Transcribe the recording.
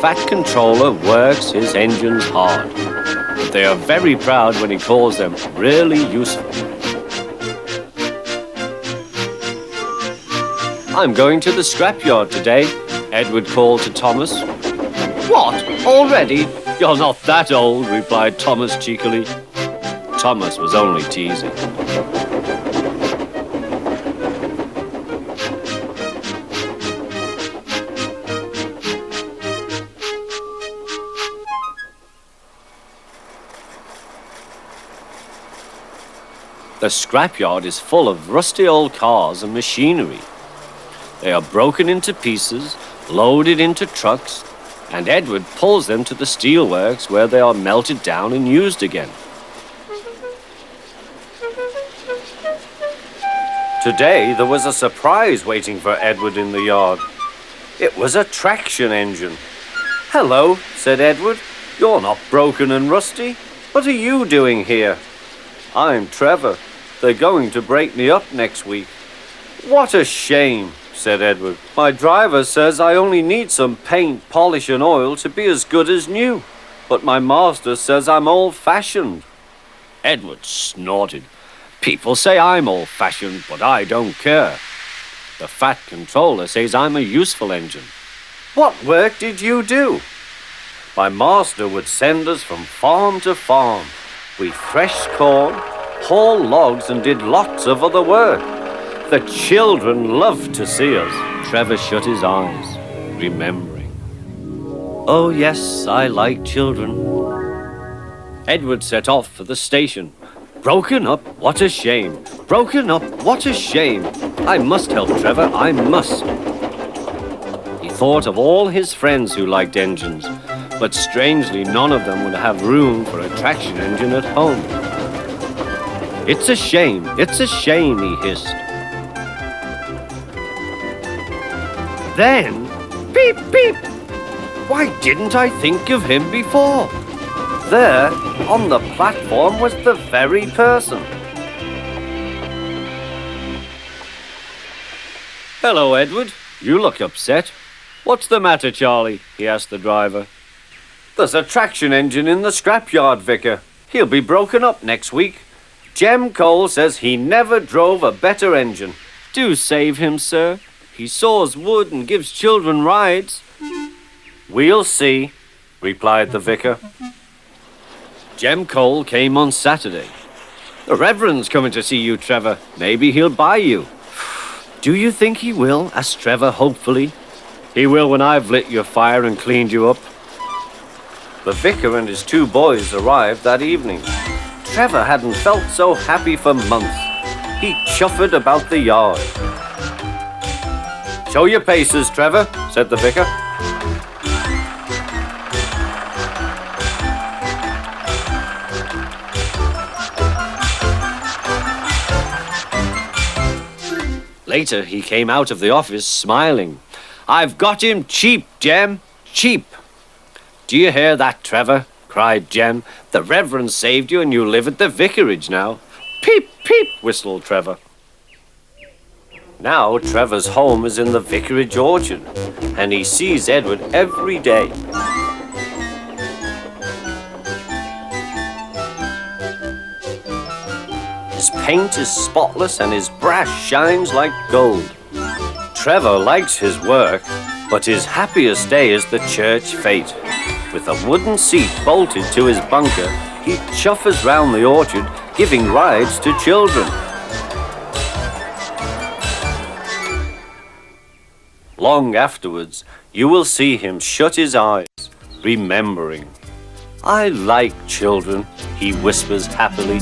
Fat Controller works his engines hard, but they are very proud when he calls them really useful. I'm going to the scrapyard today, Edward called to Thomas. What? Already? You're not that old, replied Thomas cheekily. Thomas was only teasing. The scrapyard is full of rusty old cars and machinery. They are broken into pieces, loaded into trucks, and Edward pulls them to the steelworks where they are melted down and used again. Today there was a surprise waiting for Edward in the yard. It was a traction engine. Hello, said Edward. You're not broken and rusty. What are you doing here? I'm Trevor. They're going to break me up next week. What a shame, said Edward. My driver says I only need some paint, polish and oil to be as good as new. But my master says I'm old-fashioned. Edward snorted. People say I'm old-fashioned, but I don't care. The Fat Controller says I'm a useful engine. What work did you do? My master would send us from farm to farm. We threshed corn, hauled logs and did lots of other work. The children loved to see us. Trevor shut his eyes, remembering. Oh yes, I like children. Edward set off for the station. Broken up, what a shame. Broken up, what a shame. I must help Trevor, I must. He thought of all his friends who liked engines, but strangely none of them would have room for a traction engine at home. It's a shame, he hissed. Then, beep, beep! Why didn't I think of him before? There, on the platform, was the very person. Hello, Edward. You look upset. What's the matter, Charlie? He asked the driver. There's a traction engine in the scrapyard, Vicar. He'll be broken up next week. Jem Cole says he never drove a better engine. Do save him, sir. He saws wood and gives children rides. We'll see, replied the vicar. Jem Cole came on Saturday. The Reverend's coming to see you, Trevor. Maybe he'll buy you. Do you think he will? Asked Trevor hopefully. He will when I've lit your fire and cleaned you up. The vicar and his two boys arrived that evening. Trevor hadn't felt so happy for months. He chuffered about the yard. Show your paces, Trevor, said the vicar. Later, he came out of the office smiling. I've got him cheap, Jem, cheap. Do you hear that, Trevor? Cried Jem. The Reverend saved you and you live at the vicarage now. Peep, peep, whistled Trevor. Now Trevor's home is in the vicarage orchard, and he sees Edward every day. His paint is spotless and his brass shines like gold. Trevor likes his work, but his happiest day is the church fete. With a wooden seat bolted to his bunker, he chuffers round the orchard, giving rides to children. Long afterwards, you will see him shut his eyes, remembering. I like children, he whispers happily.